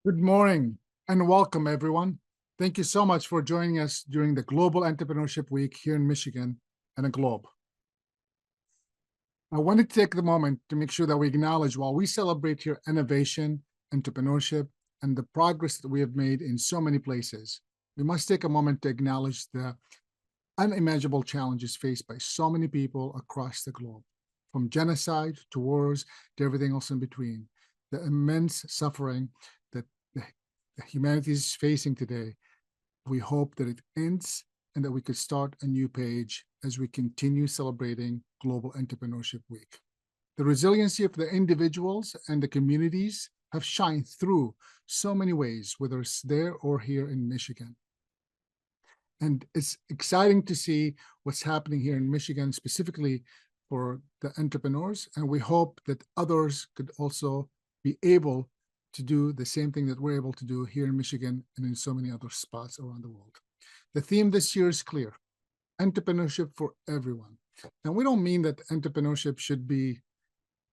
Good morning and welcome, everyone. Thank you so much for joining us during the Global Entrepreneurship Week here in Michigan and the globe. I wanted to take the moment to make sure that we acknowledge while we celebrate here innovation, entrepreneurship, and the progress that we have made in so many places, we must take a moment to acknowledge the unimaginable challenges faced by so many people across the globe, from genocide to wars to everything else in between. The immense suffering that humanity is facing today, we hope that it ends and that we could start a new page as we continue celebrating Global Entrepreneurship Week. The resiliency of the individuals and the communities have shined through so many ways, whether it's there or here in Michigan. And it's exciting to see what's happening here in Michigan, specifically for the entrepreneurs. And we hope that others could also be able to do the same thing that we're able to do here in Michigan and in so many other spots around the world. The theme this year is clear: entrepreneurship for everyone. And we don't mean that entrepreneurship should be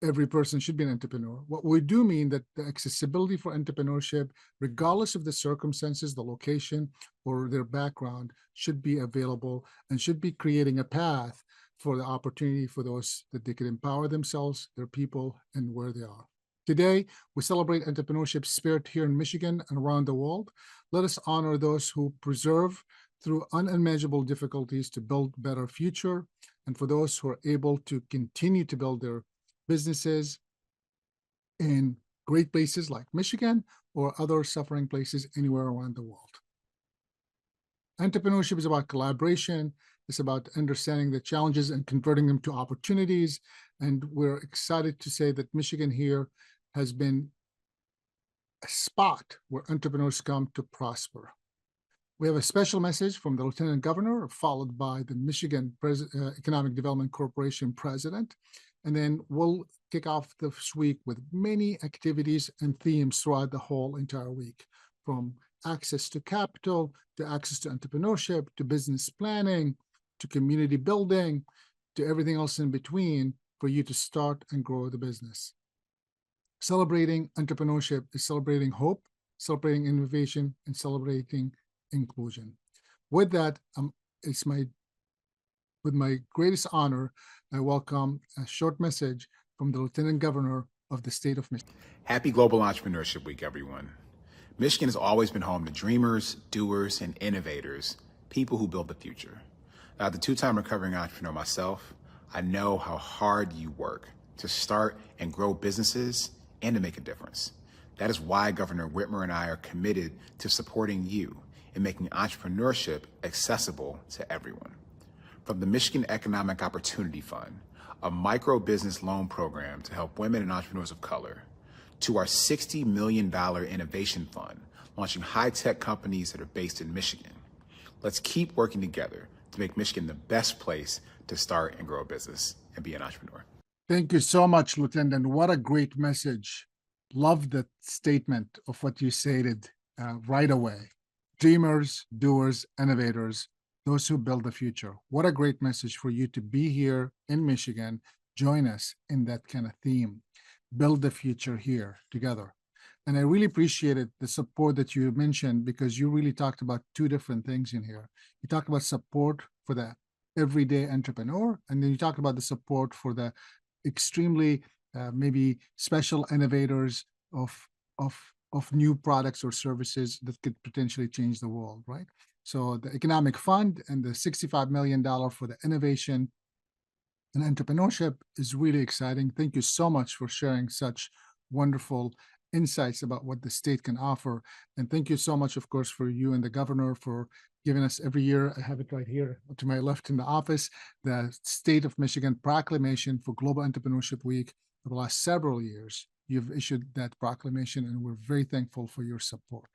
every person should be an entrepreneur. What we do mean that the accessibility for entrepreneurship, regardless of the circumstances, the location, or their background, should be available and should be creating a path for the opportunity for those that they could empower themselves, their people, and where they are. Today, we celebrate entrepreneurship spirit here in Michigan and around the world. Let us honor those who preserve through unimaginable difficulties to build a better future, and for those who are able to continue to build their businesses in great places like Michigan or other suffering places anywhere around the world. Entrepreneurship is about collaboration. It's about understanding the challenges and converting them to opportunities. And we're excited to say that Michigan here has been a spot where entrepreneurs come to prosper. We have a special message from the Lieutenant Governor, followed by the Michigan Economic Development Corporation President. And then we'll kick off this week with many activities and themes throughout the whole entire week, from access to capital, to access to entrepreneurship, to business planning, to community building, to everything else in between for you to start and grow the business. Celebrating entrepreneurship is celebrating hope, celebrating innovation, and celebrating inclusion. With that, with my greatest honor, I welcome a short message from the Lieutenant Governor of the state of Michigan. Happy Global Entrepreneurship Week, everyone. Michigan has always been home to dreamers, doers, and innovators, people who build the future. Now, the two-time recovering entrepreneur myself, I know how hard you work to start and grow businesses and to make a difference. That is why Governor Whitmer and I are committed to supporting you in making entrepreneurship accessible to everyone. From the Michigan Economic Opportunity Fund, a micro business loan program to help women and entrepreneurs of color, to our $60 million innovation fund, launching high-tech companies that are based in Michigan. Let's keep working together to make Michigan the best place to start and grow a business and be an entrepreneur. Thank you so much, Lieutenant. What a great message. Love the statement of what you stated right away. Dreamers, doers, innovators, those who build the future. What a great message for you to be here in Michigan. Join us in that kind of theme. Build the future here together. And I really appreciated the support that you mentioned, because you really talked about two different things in here. You talked about support for the everyday entrepreneur, and then you talked about the support for the extremely maybe special innovators of new products or services that could potentially change the world, right? So the economic fund and the $65 million for the innovation and entrepreneurship is really exciting. Thank you so much for sharing such wonderful insights about what the state can offer. And thank you so much, of course, for you and the governor for giving us every year, I have it right here to my left in the office, the State of Michigan proclamation for Global Entrepreneurship Week for the last several years. You've issued that proclamation, and we're very thankful for your support.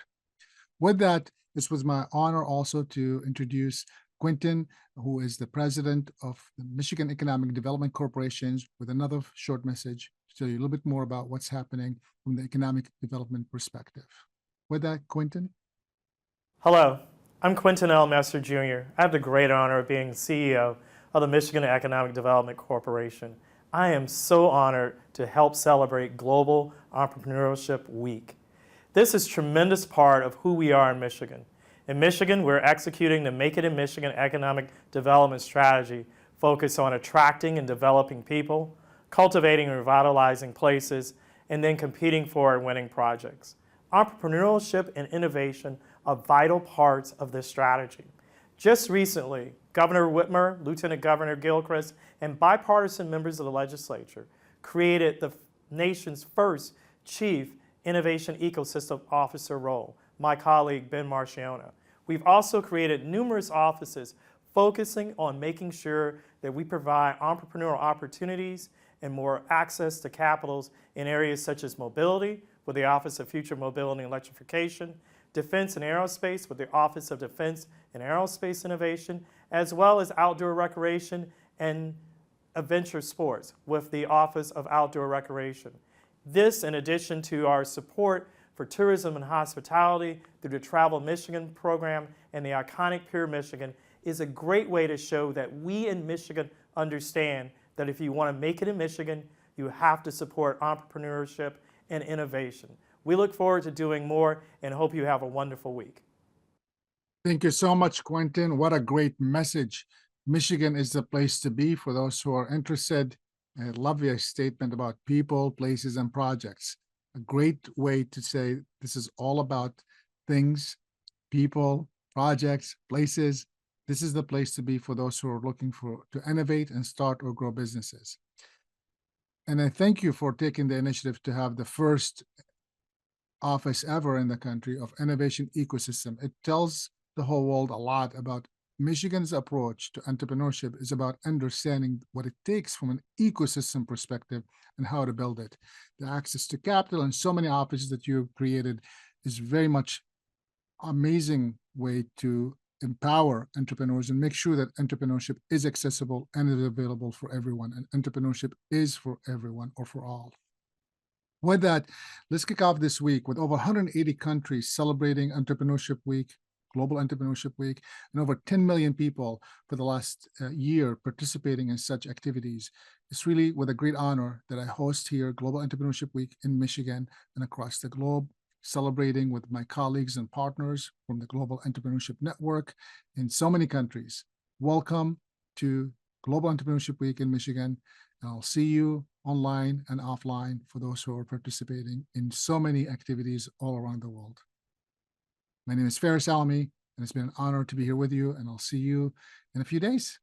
With that, this was my honor also to introduce Quentin, who is the president of the Michigan Economic Development Corporation, with another short message to tell you a little bit more about what's happening from the economic development perspective. With that, Quentin. Hello, I'm Quentin L. Messer Jr. I have the great honor of being CEO of the Michigan Economic Development Corporation. I am so honored to help celebrate Global Entrepreneurship Week. This is a tremendous part of who we are in Michigan. In Michigan, we're executing the Make It in Michigan economic development strategy focused on attracting and developing people, cultivating and revitalizing places, and then competing for and winning projects. Entrepreneurship and innovation are vital parts of this strategy. Just recently, Governor Whitmer, Lieutenant Governor Gilchrist, and bipartisan members of the legislature created the nation's first Chief Innovation Ecosystem Officer role, my colleague Ben Marciona. We've also created numerous offices focusing on making sure that we provide entrepreneurial opportunities and more access to capitals in areas such as mobility, with the Office of Future Mobility and Electrification, defense and aerospace, with the Office of Defense and Aerospace Innovation, as well as outdoor recreation and adventure sports, with the Office of Outdoor Recreation. This, in addition to our support for tourism and hospitality through the Travel Michigan program and the iconic Pier Michigan, is a great way to show that we in Michigan understand that if you want to make it in Michigan, you have to support entrepreneurship and innovation. We look forward to doing more and hope you have a wonderful week. Thank you so much, Quentin. What a great message. Michigan is the place to be for those who are interested. I love your statement about people, places, and projects. A great way to say this is all about things, people, projects, places. This is the place to be for those who are looking to innovate and start or grow businesses. And I thank you for taking the initiative to have the first office ever in the country of innovation ecosystem. It tells the whole world a lot about Michigan's approach to entrepreneurship is about understanding what it takes from an ecosystem perspective and how to build it. The access to capital and so many offices that you've created is very much amazing way to empower entrepreneurs and make sure that entrepreneurship is accessible and is available for everyone. And entrepreneurship is for everyone or for all. With that, let's kick off this week with over 180 countries celebrating Entrepreneurship Week, Global Entrepreneurship Week, and over 10 million people for the last year participating in such activities. It's really with a great honor that I host here Global Entrepreneurship Week in Michigan and across the globe, celebrating with my colleagues and partners from the Global Entrepreneurship Network in so many countries. Welcome to Global Entrepreneurship Week in Michigan, and I'll see you online and offline for those who are participating in so many activities all around the world. My name is Faris, and it's been an honor to be here with you, and I'll see you in a few days.